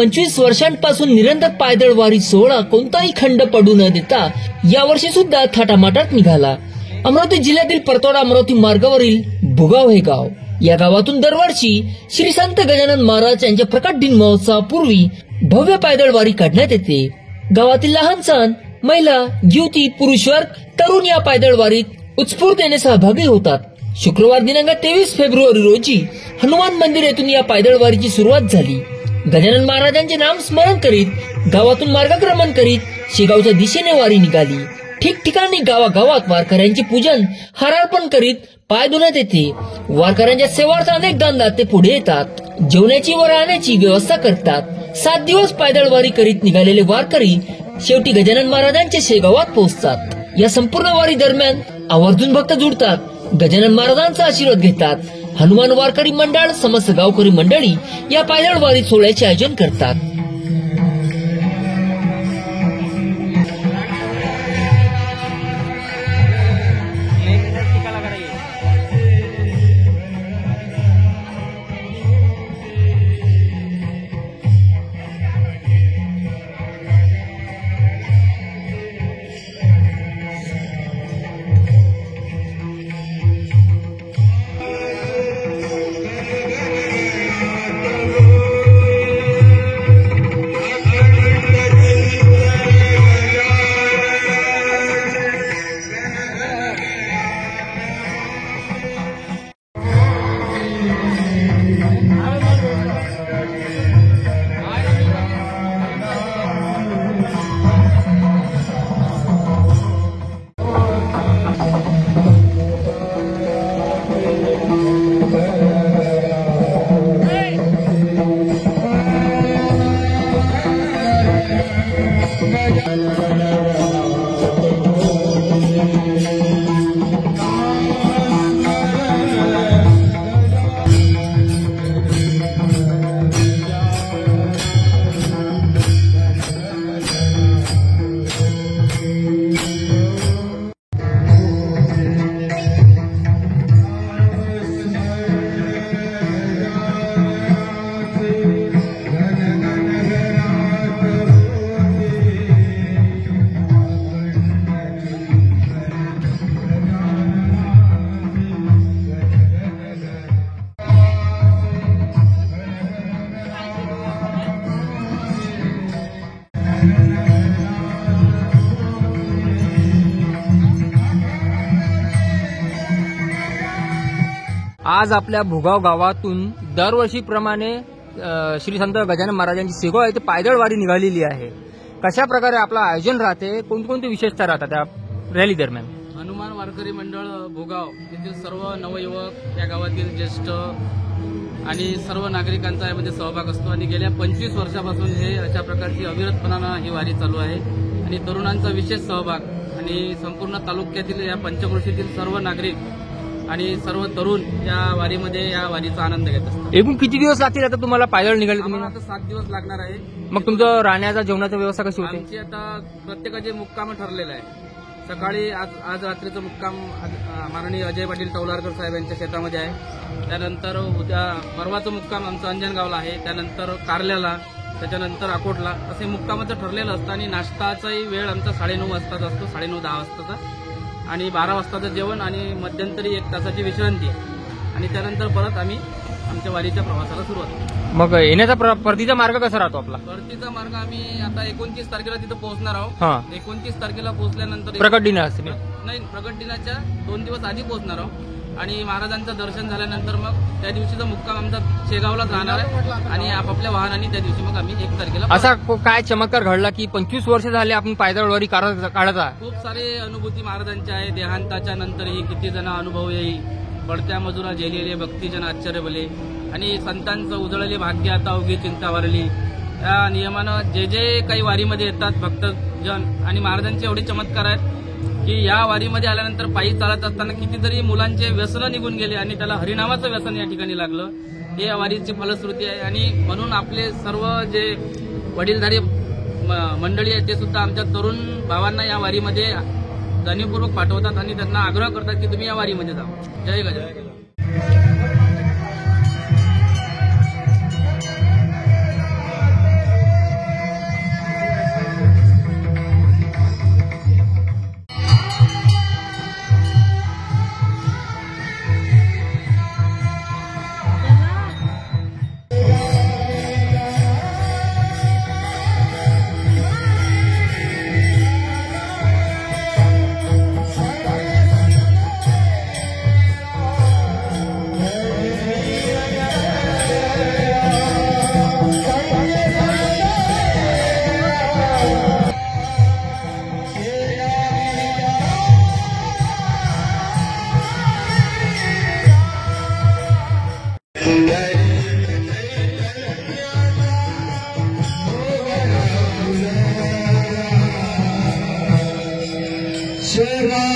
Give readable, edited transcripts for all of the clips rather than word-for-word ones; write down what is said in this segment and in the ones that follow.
25 वर्षांपासून निरंतर पायदळ वारी सोहळा कोणताही खंड पडू न देता यावर्षी सुद्धा थाटामाटात निघाला. अमरावती जिल्ह्यातील परतवाडा अमरावती मार्गावरील भुगाव हे गाव. या गावातून दरवर्षी श्री संत गजानन महाराज यांच्या प्रकट दिन महोत्सवापूर्वी भव्य पायदळ वारी काढण्यात येते. गावातील लहान सहान महिला, युवती, पुरुष वर्ग, तरुण या पायदळ वारीत उत्स्फूर्ततेने सहभागी होतात. शुक्रवार दिनांक 23 फेब्रुवारी रोजी हनुमान मंदिर येथून या पायदळ वारीची सुरुवात झाली. गजानन महाराजांचे नाम स्मरण करीत गावातून मार्गक्रमण करीत शेगावच्या दिशेने वारी निघाली. ठिकठिकाणी गावागावात वारकऱ्यांचे पूजन, हारार्पण करीत पाय धुण्यात येते. वारकऱ्यांच्या सेवार्थ अनेक दानदाते पुढे येतात. जेवणाची व राहण्याची व्यवस्था करतात. 7 दिवस पायदळ वारी करीत निघालेले वारकरी शेवटी गजानन महाराजांच्या शेगावात पोहोचतात. या संपूर्ण वारी दरम्यान आवर्जून भक्त जुडतात, गजानन महाराजांचा आशीर्वाद घेतात. हनुमान वारकरी मंडळ, समस्त गावकरी मंडळी या पायदळ वारी सोहळ्याचे आयोजन करतात. आज आपल्या भुगाव गावातून दरवर्षीप्रमाणे श्री संत गजानन महाराजांची शेगाव येथे पायदळ वारी निघालेली आहे. कशा प्रकारे आपलं आयोजन राहते, कोणकोणती विशेषता राहतात त्या रॅली दरम्यान? हनुमान वारकरी मंडळ भुगाव येथील सर्व नवयुवक, या गावातील ज्येष्ठ आणि सर्व नागरिकांचा यामध्ये सहभाग असतो आणि गेल्या 25 वर्षापासून हे अशा प्रकारची अविरतपणानं ही वारी चालू आहे आणि तरुणांचा विशेष सहभाग आणि संपूर्ण तालुक्यातील या पंचक्रोशीतील सर्व नागरिक आणि सर्व तरुण या वारीचा आनंद घेत असतात. एकूण किती दिवस लागतील आता तुम्हाला पायदळ निघाले? तुम्हाला आता 7 दिवस लागणार आहे. मग तुमचं राहण्याचा, जेवणाची व्यवस्था कशी होती? आमची आता प्रत्येकाचे मुक्काम ठरलेलं आहे. सकाळी आज रात्रीचं मुक्काम माननीय अजय पाटील टौलारकर साहेब यांच्या शेतामध्ये आहे. त्यानंतर उद्या परवाचं मुक्काम आमचं अंजनगावला आहे. त्यानंतर कारल्याला, त्याच्यानंतर अकोटला असे मुक्कामाचं ठरलेलं असतं आणि नाश्ताचाही वेळ आमचा 9:30 वाजताचा असतो, 9:30-10 वाजताचा आणि 12 वाजताचं जेवण आणि मध्यंतरी 1 तासाची विश्रांती आणि त्यानंतर परत आम्ही आमच्या वारीच्या प्रवासाला सुरुवात करतो. मग येण्याचा परतीचा मार्ग कसा राहतो आपला? परतीचा मार्ग आम्ही आता 29 तारखेला तिथं पोहोचणार आहोत. 29 तारखेला पोहोचल्यानंतर प्रकट दिन असते नाही, प्रकट दिनाच्या 2 दिवस आधी पोहोचणार आहोत आणि महाराजांचं दर्शन झाल्यानंतर मग त्या दिवशीचा मुक्काम आमचा शेगावलाच राहणार आहे आणि आपापल्या वाहनाने त्या दिवशी मग आम्ही 1 तारखेला. असा काय चमत्कार घडला की 25 वर्ष झाले आपण पायदळवारी काढत? खूप सारे अनुभूती महाराजांच्या आहे. देहांताच्या नंतरही किती जण अनुभव येईल, पडत्या मजुरा झेलेले भक्तीजन आश्चर्य बोले आणि संतांचं उजळले भाग्य आता अवघी चिंता वारली. या नियमानं जे काही वारीमध्ये येतात भक्तजन आणि महाराजांचे एवढे चमत्कार आहेत की या वारीमध्ये आल्यानंतर पायी चालत असताना कितीतरी मुलांचे व्यसनं निघून गेले आणि त्याला हरिनामाचं व्यसन या ठिकाणी लागलं. हे या वारीची फलश्रुती आहे आणि म्हणून आपले सर्व जे वडीलधारी मंडळी आहेत ते सुद्धा आमच्या तरुण भावांना या वारीमध्ये जाणीवपूर्वक पाठवतात आणि त्यांना आग्रह करतात की तुम्ही या वारीमध्ये जा. जय गजानन. हो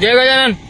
जय गजानन।